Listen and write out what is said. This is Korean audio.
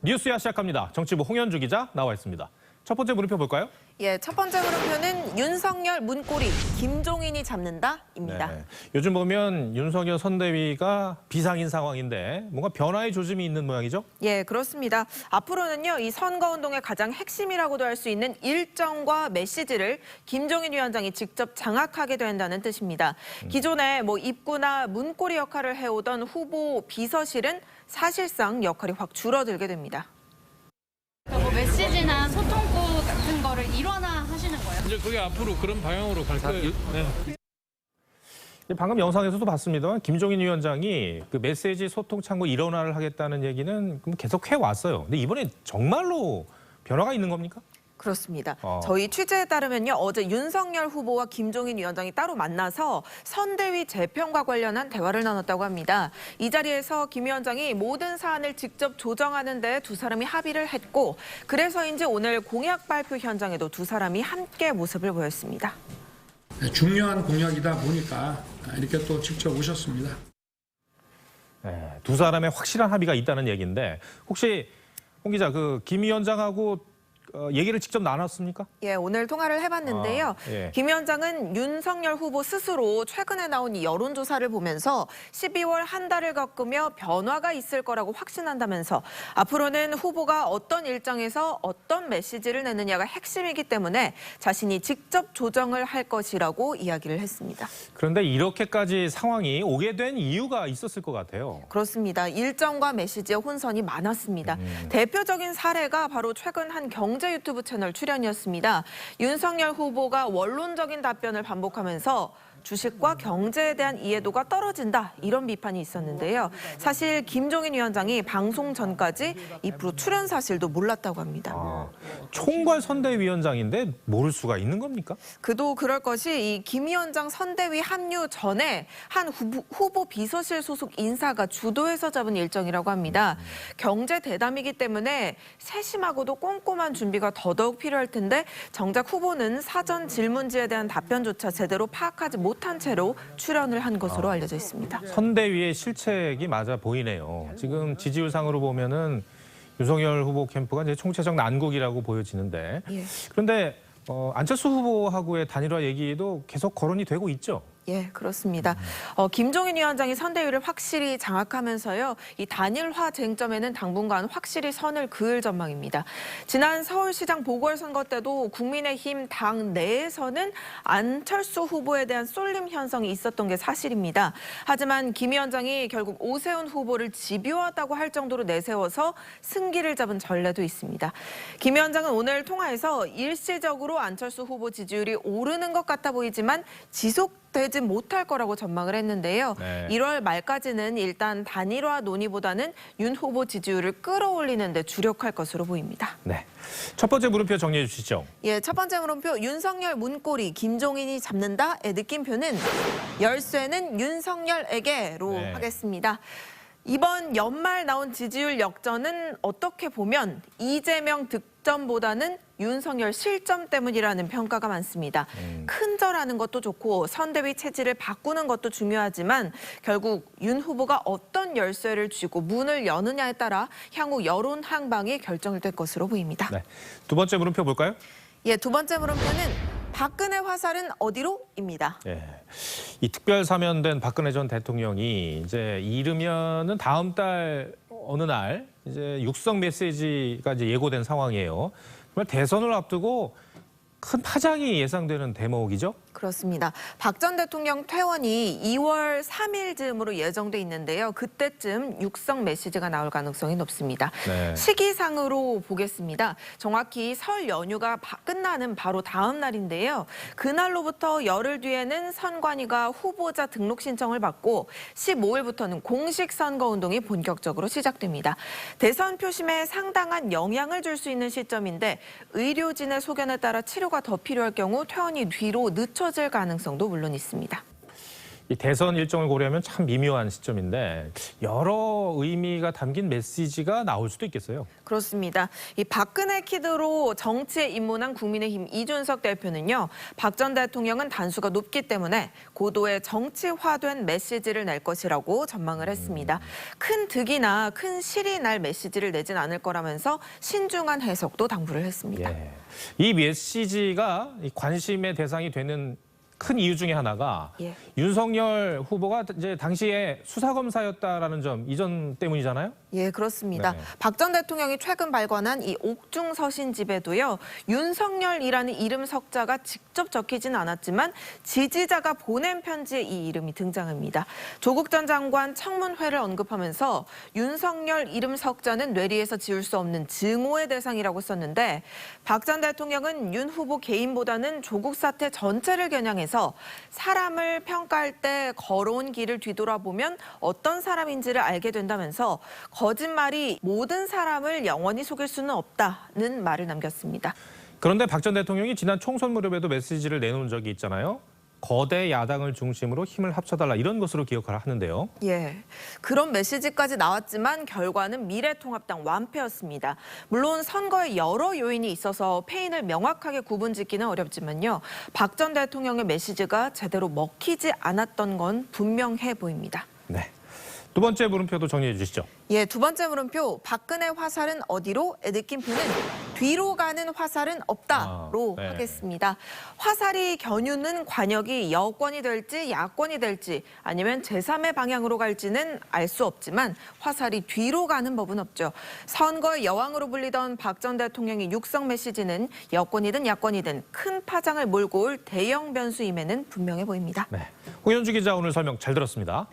뉴스야 시작합니다. 정치부 홍현주 기자 나와 있습니다. 첫 번째 물음표 볼까요? 예, 첫 번째 물음표는 윤석열 문고리 김종인이 잡는다입니다. 네. 요즘 보면 윤석열 선대위가 비상인 상황인데 뭔가 변화의 조짐이 있는 모양이죠? 예, 그렇습니다. 앞으로는요, 이 선거운동의 가장 핵심이라고도 할 수 있는 일정과 메시지를 김종인 위원장이 직접 장악하게 된다는 뜻입니다. 기존에 입구나 문고리 역할을 해오던 후보 비서실은 사실상 역할이 확 줄어들게 됩니다. 메시지나 소통구 같은 거를 일원화하시는 거예요? 이제 그게 앞으로 그런 방향으로 갈 거예요. 네. 방금 영상에서도 봤습니다만 김종인 위원장이 그 메시지 소통 창구 일원화를 하겠다는 얘기는 계속 해왔어요. 근데 이번에 정말로 변화가 있는 겁니까? 그렇습니다. 저희 취재에 따르면요, 어제 윤석열 후보와 김종인 위원장이 따로 만나서 선대위 재편과 관련한 대화를 나눴다고 합니다. 이 자리에서 김 위원장이 모든 사안을 직접 조정하는 데 두 사람이 합의를 했고, 그래서인지 오늘 공약 발표 현장에도 두 사람이 함께 모습을 보였습니다. 중요한 공약이다 보니까 이렇게 또 직접 오셨습니다. 네, 두 사람의 확실한 합의가 있다는 얘기인데 혹시 홍 기자 김 위원장하고 얘기를 직접 나눴습니까? 예, 오늘 통화를 해봤는데요. 예. 김 위원장은 윤석열 후보 스스로 최근에 나온 이 여론조사를 보면서 12월 한 달을 겪으며 변화가 있을 거라고 확신한다면서 앞으로는 후보가 어떤 일정에서 어떤 메시지를 내느냐가 핵심이기 때문에 자신이 직접 조정을 할 것이라고 이야기를 했습니다. 그런데 이렇게까지 상황이 오게 된 이유가 있었을 것 같아요. 그렇습니다. 일정과 메시지의 혼선이 많았습니다. 대표적인 사례가 바로 최근 한 경제 유튜브 채널 출연이었습니다. 윤석열 후보가 원론적인 답변을 반복하면서 주식과 경제에 대한 이해도가 떨어진다, 이런 비판이 있었는데요. 사실 김종인 위원장이 방송 전까지 이 프로 출연 사실도 몰랐다고 합니다. 총괄 선대위원장인데 모를 수가 있는 겁니까? 그도 그럴 것이 이 김 위원장 선대위 합류 전에 한 후보 비서실 소속 인사가 주도해서 잡은 일정이라고 합니다. 경제 대담이기 때문에 세심하고도 꼼꼼한 준비가 더더욱 필요할 텐데 정작 후보는 사전 질문지에 대한 답변조차 제대로 파악하지 못한 채로 출연을 한 것으로 알려져 있습니다. 선대위의 실책이 맞아 보이네요. 지금 지지율상으로 보면은 윤석열 후보 캠프가 이제 총체적 난국이라고 보여지는데 그런데 안철수 후보하고의 단일화 얘기도 계속 거론이 되고 있죠. 예, 그렇습니다. 김종인 위원장이 선대위를 확실히 장악하면서요, 이 단일화 쟁점에는 당분간 확실히 선을 그을 전망입니다. 지난 서울시장 보궐선거 때도 국민의힘 당 내에서는 안철수 후보에 대한 쏠림 현상이 있었던 게 사실입니다. 하지만 김 위원장이 결국 오세훈 후보를 집요하다고 할 정도로 내세워서 승기를 잡은 전례도 있습니다. 김 위원장은 오늘 통화에서 일시적으로 안철수 후보 지지율이 오르는 것 같아 보이지만 지속되지 못할 거라고 전망을 했는데요. 1월 말까지는 일단 단일화 논의보다는 윤 후보 지지율을 끌어올리는 데 주력할 것으로 보입니다. 네. 첫 번째 물음표 정리해 주시죠. 예, 첫 번째 물음표 윤석열 문고리 김종인이 잡는다의 느낌표는 열쇠는 윤석열에게로 하겠습니다. 이번 연말 나온 지지율 역전은 어떻게 보면 이재명 득점보다는 윤석열 실점 때문이라는 평가가 많습니다. 큰절하는 것도 좋고 선대위 체질을 바꾸는 것도 중요하지만 결국 윤 후보가 어떤 열쇠를 쥐고 문을 여느냐에 따라 향후 여론 항방이 결정이 될 것으로 보입니다. 네. 두 번째 물음표 볼까요? 예, 두 번째 물음표는 박근혜 화살은 어디로?입니다. 예. 이 특별 사면된 박근혜 전 대통령이 이제 이르면은 다음 달 어느 날 이제 육성 메시지가 이제 예고된 상황이에요. 정말 대선을 앞두고 큰 파장이 예상되는 대목이죠. 그렇습니다. 박 전 대통령 퇴원이 2월 3일 즈음으로 예정돼 있는데요. 그때쯤 육성 메시지가 나올 가능성이 높습니다. 시기상으로 보겠습니다. 정확히 설 연휴가 끝나는 바로 다음 날인데요. 그날로부터 열흘 뒤에는 선관위가 후보자 등록 신청을 받고 15일부터는 공식 선거운동이 본격적으로 시작됩니다. 대선 표심에 상당한 영향을 줄 수 있는 시점인데 의료진의 소견에 따라 치료가 더 필요할 경우 퇴원이 뒤로 늦춰질 가능성도 물론 있습니다. 이 대선 일정을 고려하면 참 미묘한 시점인데 여러 의미가 담긴 메시지가 나올 수도 있겠어요. 그렇습니다. 이 박근혜 키드로 정치에 입문한 국민의힘 이준석 대표는요. 박 전 대통령은 단수가 높기 때문에 고도의 정치화된 메시지를 낼 것이라고 전망을 했습니다. 큰 득이나 큰 실이 날 메시지를 내진 않을 거라면서 신중한 해석도 당부를 했습니다. 예. 이 메시지가 이 관심의 대상이 되는 큰 이유 중에 하나가 예. 윤석열 후보가 이제 당시에 수사검사였다라는 점, 이 점 때문이잖아요. 예, 그렇습니다. 네. 박 전 대통령이 최근 발권한 이 옥중서신집에도요. 윤석열이라는 이름 석자가 직접 적히진 않았지만 지지자가 보낸 편지에 이 이름이 등장합니다. 조국 전 장관 청문회를 언급하면서 윤석열 이름 석자는 뇌리에서 지울 수 없는 증오의 대상이라고 썼는데 박 전 대통령은 윤 후보 개인보다는 조국 사태 전체를 겨냥해서 사람을 평가할 때 걸어온 길을 뒤돌아보면 어떤 사람인지를 알게 된다면서 거짓말이 모든 사람을 영원히 속일 수는 없다는 말을 남겼습니다. 그런데 박 전 대통령이 지난 총선 무렵에도 메시지를 내놓은 적이 있잖아요. 거대 야당을 중심으로 힘을 합쳐달라 이런 것으로 기억을 하는데요. 예, 그런 메시지까지 나왔지만 결과는 미래통합당 완패였습니다. 물론 선거에 여러 요인이 있어서 패인을 명확하게 구분짓기는 어렵지만요. 박 전 대통령의 메시지가 제대로 먹히지 않았던 건 분명해 보입니다. 네. 두 번째 물음표도 정리해 주시죠. 예, 두 번째 물음표. 박근혜 화살은 어디로? 느낌표는 뒤로 가는 화살은 없다로 네. 하겠습니다. 화살이 겨누는 관역이 여권이 될지 야권이 될지 아니면 제3의 방향으로 갈지는 알 수 없지만 화살이 뒤로 가는 법은 없죠. 선거의 여왕으로 불리던 박 전 대통령의 육성 메시지는 여권이든 야권이든 큰 파장을 몰고 올 대형 변수임에는 분명해 보입니다. 네. 홍현주 기자 오늘 설명 잘 들었습니다.